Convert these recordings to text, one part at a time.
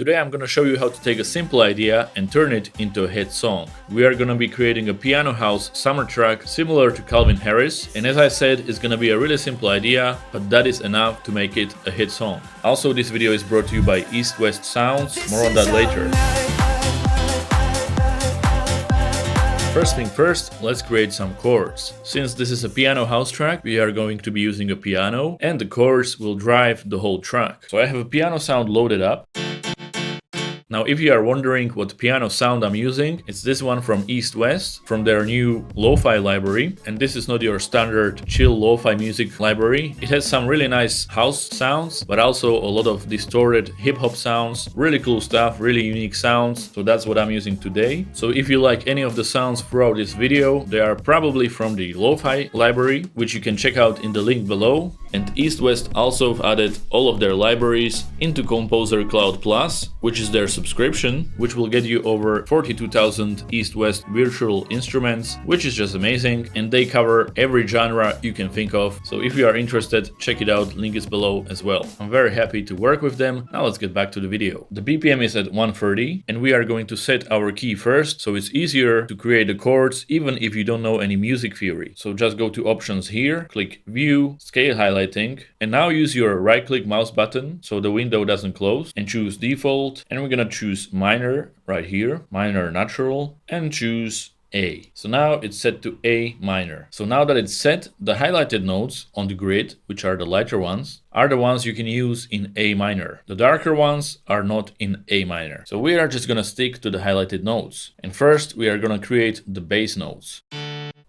Today I'm gonna show you how to take a simple idea and turn it into a hit song. We are gonna be creating a piano house summer track similar to Calvin Harris, and as I said, it's gonna be a really simple idea, but that is enough to make it a hit song. Also, this video is brought to you by East West Sounds, more on that later. First thing first, let's create some chords. Since this is a piano house track, we are going to be using a piano, and the chords will drive the whole track. So I have a piano sound loaded up. Now, if you are wondering what piano sound I'm using, it's this one from East West, from their new LOFI library. And this is not your standard chill LOFI music library. It has some really nice house sounds, but also a lot of distorted hip-hop sounds, really cool stuff, really unique sounds. So that's what I'm using today. So if you like any of the sounds throughout this video, they are probably from the LOFI library, which you can check out in the link below. And East West also added all of their libraries into ComposerCloud Plus, which is their subscription, which will get you over 42,000 East West virtual instruments, which is just amazing, and they cover every genre you can think of. So if you are interested, check it out, link is below as well. I'm very happy to work with them. Now let's get back to the video. The BPM is at 130, and we are going to set our key first, so it's easier to create the chords even if you don't know any music theory. So just go to options here, click view, scale highlighting, and now use your right click mouse button so the window doesn't close, and choose default, and we're gonna choose minor right here, minor natural, and choose A. So now it's set to A minor. So now that it's set, the highlighted notes on the grid, which are the lighter ones, are the ones you can use in A minor. The darker ones are not in A minor. So we are just gonna stick to the highlighted notes. And first we are gonna create the bass notes.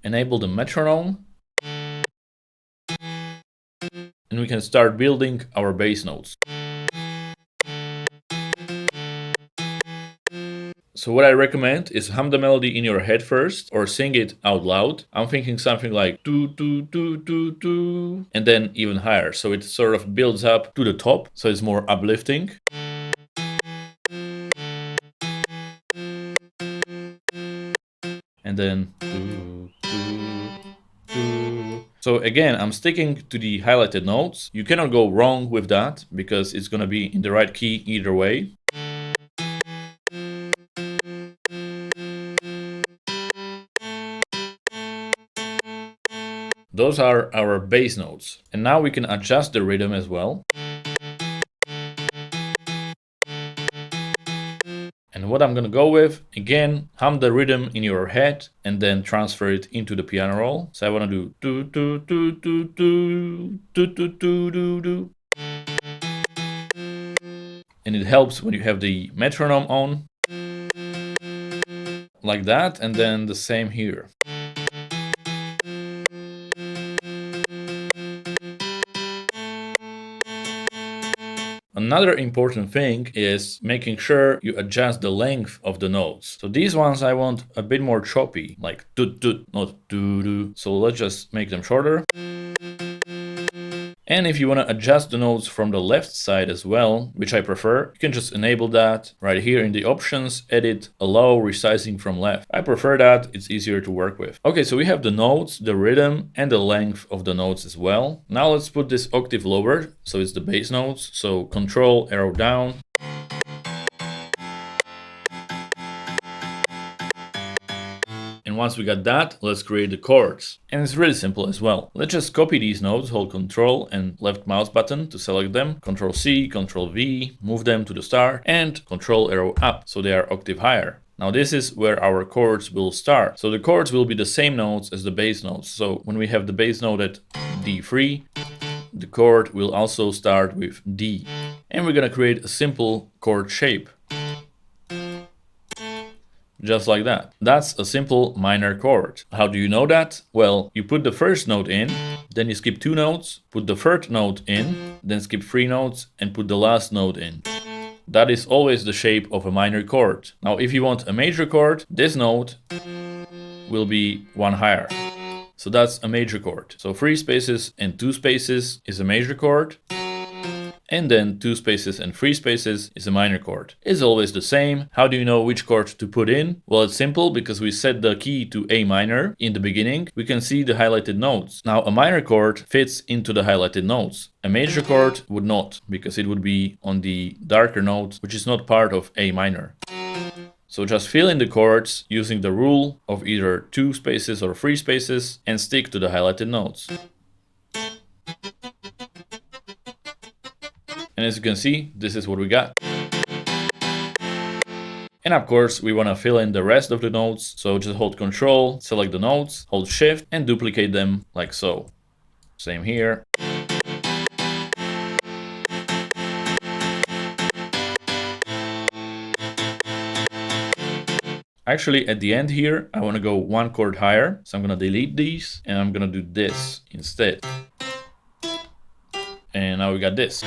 Enable the metronome, and we can start building our bass notes. So what I recommend is hum the melody in your head first or sing it out loud. I'm thinking something like do do do do do, and then even higher. So it sort of builds up to the top, so it's more uplifting. And then do, do, do. So again, I'm sticking to the highlighted notes. You cannot go wrong with that because it's gonna be in the right key either way. Those are our bass notes. And now we can adjust the rhythm as well. And what I'm gonna go with, again, hum the rhythm in your head and then transfer it into the piano roll. So I wanna do do do do do do do do do do do. And it helps when you have the metronome on. Like that, and then the same here. Another important thing is making sure you adjust the length of the notes. So these ones I want a bit more choppy, like do, not do. So let's just make them shorter. And if you want to adjust the notes from the left side as well, which I prefer, you can just enable that right here in the options, edit, allow resizing from left. I prefer that, it's easier to work with. Okay, so we have the notes, the rhythm, and the length of the notes as well. Now let's put this octave lower, so it's the bass notes. So control, arrow down. And once we got that, let's create the chords. And it's really simple as well. Let's just copy these notes, hold Control and left mouse button to select them, Control C, Control V, move them to the start, and Control arrow up, so they are octave higher. Now this is where our chords will start. So the chords will be the same notes as the bass notes. So when we have the bass note at D3, the chord will also start with D. And we're gonna create a simple chord shape. Just like that. That's a simple minor chord. How do you know that? Well, you put the first note in, then you skip 2 notes, put the third note in, then skip 3 notes, and put the last note in. That is always the shape of a minor chord. Now, if you want a major chord, this note will be one higher. So that's a major chord. So 3 spaces and 2 spaces is a major chord. and then 2 spaces and 3 spaces is a minor chord. It's always the same. How do you know which chord to put in? Well, it's simple because we set the key to A minor in the beginning. We can see the highlighted notes. Now a minor chord fits into the highlighted notes. A major chord would not, because it would be on the darker note, which is not part of A minor. So just fill in the chords using the rule of either 2 spaces or 3 spaces and stick to the highlighted notes. And as you can see, this is what we got. And of course, we want to fill in the rest of the notes. So just hold Control, select the notes, hold Shift, and duplicate them like so. Same here. Actually, at the end here, I want to go 1 chord higher. So I'm going to delete these and I'm going to do this instead. And now we got this.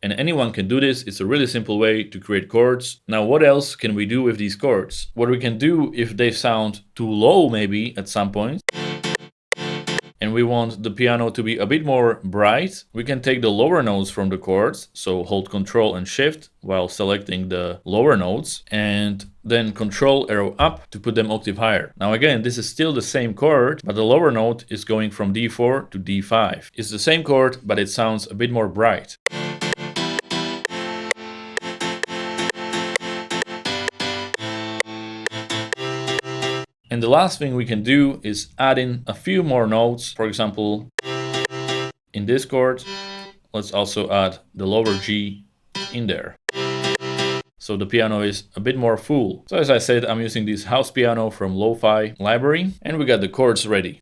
And anyone can do this. It's a really simple way to create chords. Now, what else can we do with these chords? What we can do if they sound too low maybe at some point, and we want the piano to be a bit more bright, we can take the lower notes from the chords, so hold Control and Shift while selecting the lower notes, and then Control arrow up to put them octave higher. Now again, this is still the same chord, but the lower note is going from D4 to D5. It's the same chord, but it sounds a bit more bright. And the last thing we can do is add in a few more notes. For example, in this chord, let's also add the lower G in there. So the piano is a bit more full. So as I said, I'm using this house piano from LOFI Library, and we got the chords ready.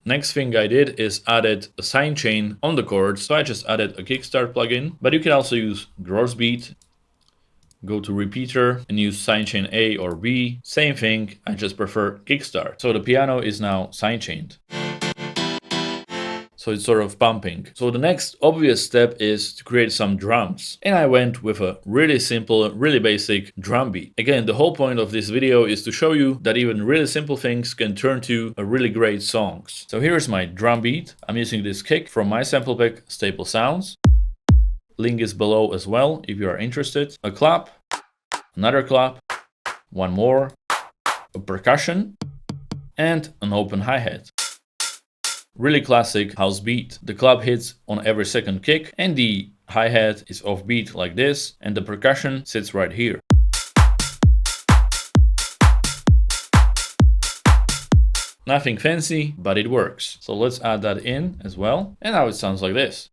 Next thing I did is added a sidechain on the chords, so I just added a kickstart plugin, but you can also use Grossbeat. Go to repeater and use sidechain A or B. Same thing, I just prefer kickstart. So the piano is now sidechained. So it's sort of pumping. So the next obvious step is to create some drums. And I went with a really simple, really basic drum beat. Again, the whole point of this video is to show you that even really simple things can turn to a really great songs. So here's my drum beat. I'm using this kick from my sample pack, Staple Sounds. Link is below as well if you are interested. A clap, another clap, one more, a percussion, and an open hi-hat. Really classic house beat. The clap hits on every second kick and the hi-hat is off beat like this, and the percussion sits right here. Nothing fancy, but it works. So let's add that in as well. And now it sounds like this.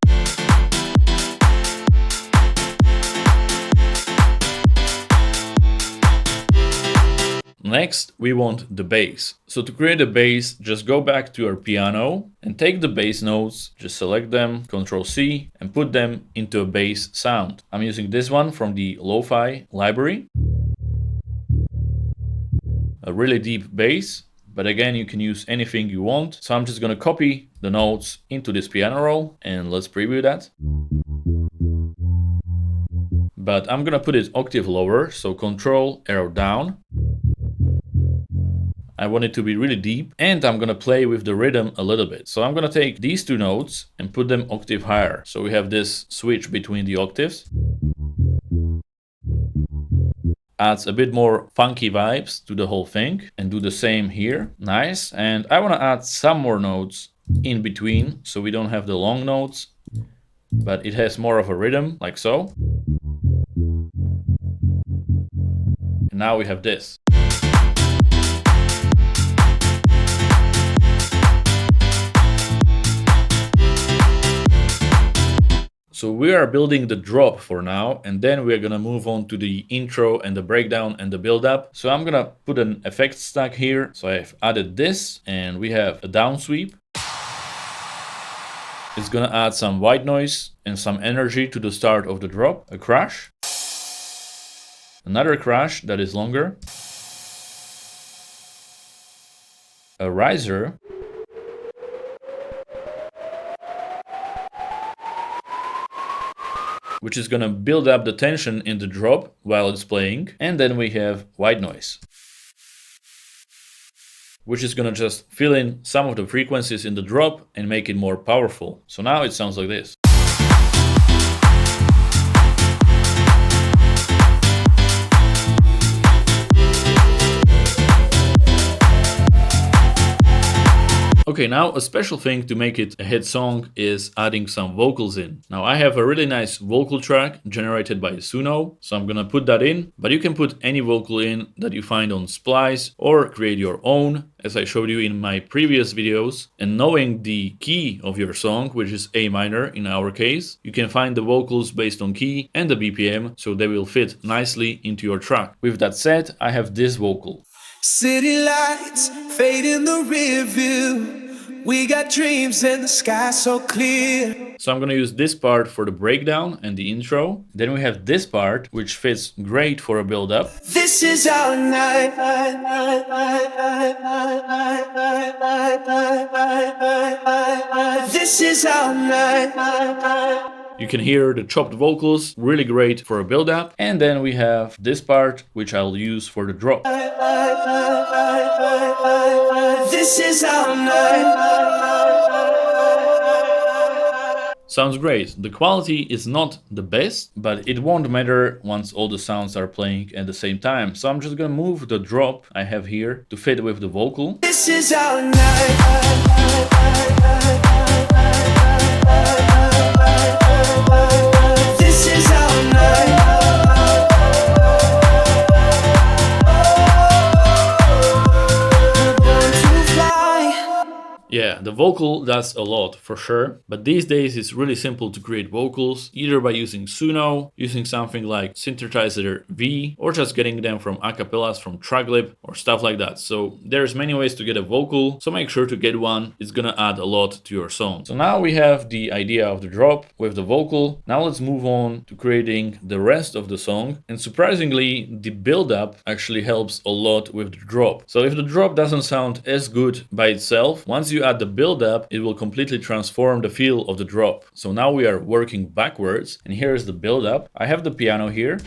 Next, we want the bass. So to create a bass, just go back to our piano and take the bass notes, just select them, Ctrl C, and put them into a bass sound. I'm using this one from the LOFI Library. A really deep bass, but again, you can use anything you want. So I'm just gonna copy the notes into this piano roll, and let's preview that. But I'm gonna put it octave lower, so Control arrow down. I want it to be really deep, and I'm gonna play with the rhythm a little bit. So I'm gonna take these two notes and put them octave higher. So we have this switch between the octaves. Adds a bit more funky vibes to the whole thing, and do the same here. Nice. And I wanna add some more notes in between, so we don't have the long notes, but it has more of a rhythm, like so. And now we have this. So we are building the drop for now, and then we're gonna move on to the intro and the breakdown and the build up. So I'm gonna put an effects stack here. So I've added this, and we have a down sweep. It's gonna add some white noise and some energy to the start of the drop. A crash. Another crash that is longer. A riser. Which is gonna build up the tension in the drop while it's playing. And then we have white noise. which is gonna just fill in some of the frequencies in the drop and make it more powerful. So now it sounds like this. Okay, now a special thing to make it a hit song is adding some vocals in. Now I have a really nice vocal track generated by Suno, so I'm gonna put that in, but you can put any vocal in that you find on Splice or create your own, as I showed you in my previous videos. And knowing the key of your song, which is A minor in our case, you can find the vocals based on key and the BPM, so they will fit nicely into your track. With that said, I have this vocal. City lights fade in the rear view. We got dreams and the sky so clear. So I'm gonna use this part for the breakdown and the intro. Then we have this part, which fits great for a build-up. This is our night. This is our night. You can hear the chopped vocals, really great for a build-up. And then we have this part, which I'll use for the drop. This is our night. Sounds great. The quality is not the best, but it won't matter once all the sounds are playing at the same time. So I'm just gonna move the drop I have here to fit with the vocal. This is our night. Yeah, the vocal does a lot for sure, but these days it's really simple to create vocals, either by using Suno, using something like Synthesizer V, or just getting them from acapellas from Traglib or stuff like that. So there's many ways to get a vocal, so make sure to get one. It's gonna add a lot to your song. So now we have the idea of the drop with the vocal. Now let's move on to creating the rest of the song. And surprisingly, the build-up actually helps a lot with the drop. So if the drop doesn't sound as good by itself, once you add the build-up, it will completely transform the feel of the drop. So now we are working backwards, and here is the build-up. I have the piano here.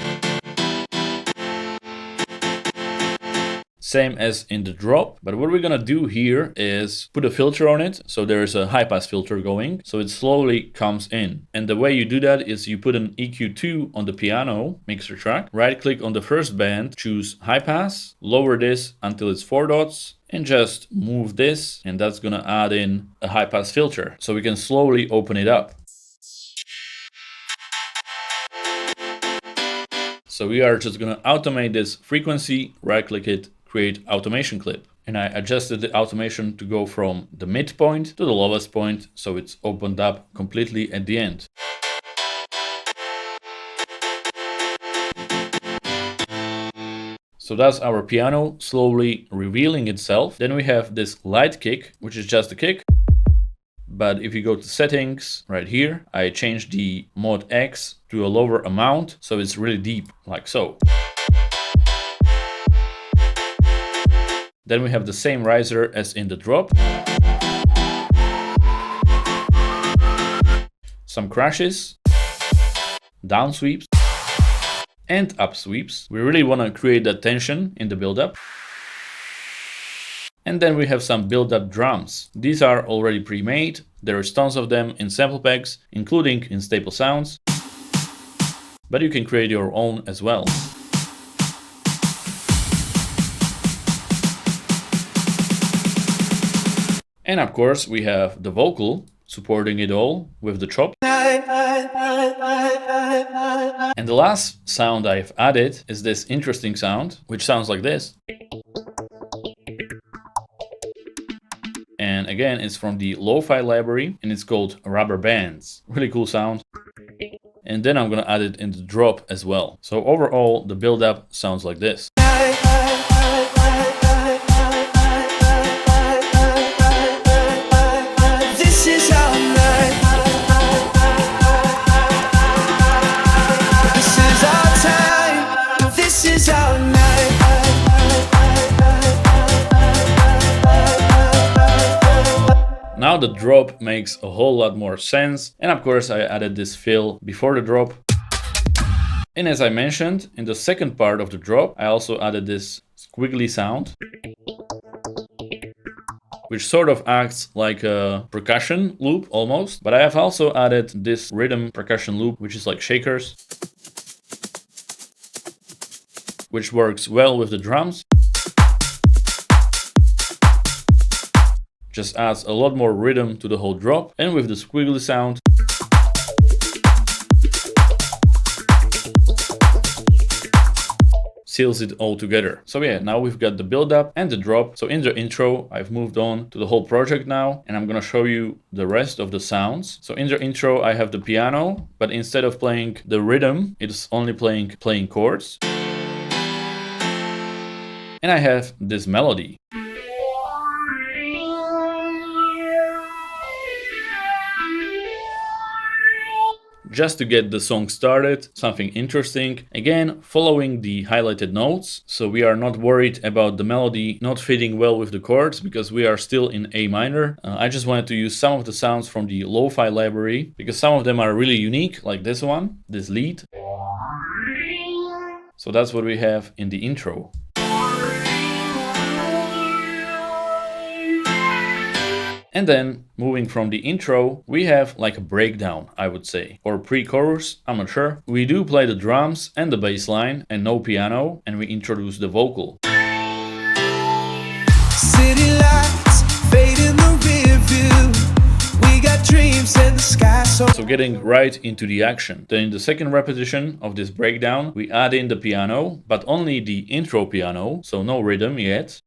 Same as in the drop, but what we're gonna do here is put a filter on it. So there's a high pass filter going, so it slowly comes in. And the way you do that is you put an EQ2 on the piano mixer track, right click on the first band, choose high pass, lower this until it's 4 dots, and just move this, and that's gonna add in a high pass filter. So we can slowly open it up. So we are just gonna automate this frequency, right click it, create automation clip. And I adjusted the automation to go from the midpoint to the lowest point, so it's opened up completely at the end. So that's our piano slowly revealing itself. Then we have this light kick, which is just a kick. But if you go to settings right here, I changed the mod X to a lower amount, so it's really deep, like so. Then we have the same riser as in the drop. Some crashes, down sweeps, and up sweeps. We really want to create that tension in the build-up. And then we have some build-up drums. These are already pre-made. There is tons of them in sample packs, including in Staple Sounds. But you can create your own as well. And of course, we have the vocal supporting it all with the chop. And the last sound I've added is this interesting sound, which sounds like this. And again, it's from the LOFI Library, and it's called Rubber Bands. Really cool sound. And then I'm gonna add it in the drop as well. So overall, the build-up sounds like this. Now the drop makes a whole lot more sense, and of course I added this fill before the drop. And as I mentioned, in the second part of the drop, I also added this squiggly sound. which sort of acts like a percussion loop almost. But I have also added this rhythm percussion loop, which is like shakers, which works well with the drums. Just adds a lot more rhythm to the whole drop, and with the squiggly sound, seals it all together. So yeah, now we've got the build up and the drop. So in the intro, I've moved on to the whole project now, and I'm gonna show you the rest of the sounds. So in the intro, I have the piano, but instead of playing the rhythm, it's only playing chords. And I have this melody. Just to get the song started, something interesting. Again, following the highlighted notes. So we are not worried about the melody not fitting well with the chords because we are still in A minor. I just wanted to use some of the sounds from the LOFI library because some of them are really unique, like this one, this lead. So that's what we have in the intro. And then, moving from the intro, we have like a breakdown, I would say, or pre-chorus, I'm not sure. We do play the drums and the bass line and no piano, and we introduce the vocal. City lights fade in the rear view. We got dreams in the sky so getting right into the action. Then in the second repetition of this breakdown, we add in the piano, but only the intro piano, so no rhythm yet.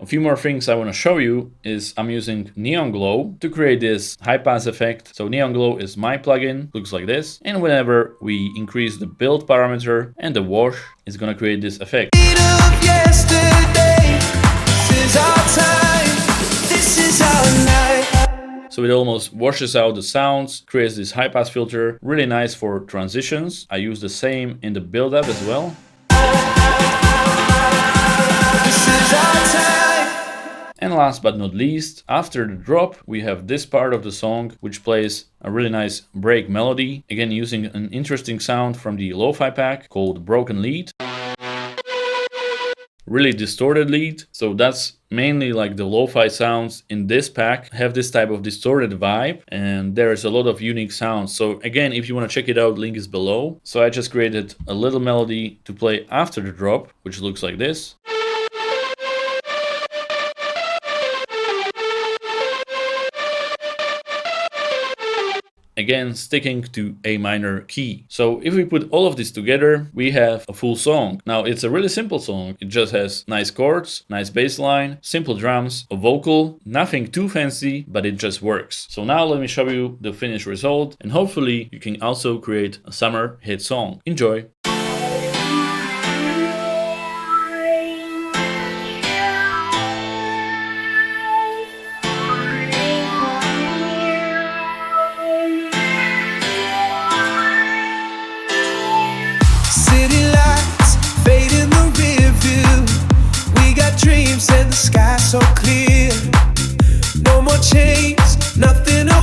A few more things I want to show you is I'm using Neon Glow to create this high pass effect. So Neon Glow is my plugin, looks like this. And whenever we increase the build parameter and the wash, it's gonna create this effect. So it almost washes out the sounds, creates this high pass filter, really nice for transitions. I use the same in the build-up as well. And last but not least, after the drop, we have this part of the song, which plays a really nice break melody, again using an interesting sound from the Lo-Fi pack called Broken Lead. Really distorted lead, so that's mainly like the lo-fi sounds in this pack have this type of distorted vibe, and there's a lot of unique sounds. So again, if you want to check it out, link is below. So I just created a little melody to play after the drop, which looks like this. Again, sticking to A minor key. So if we put all of this together, we have a full song. Now it's a really simple song. It just has nice chords, nice bass line, simple drums, a vocal, nothing too fancy, but it just works. So now let me show you the finished result, and hopefully you can also create a summer hit song. Enjoy! Dreams in the sky so clear. No more chains, nothing to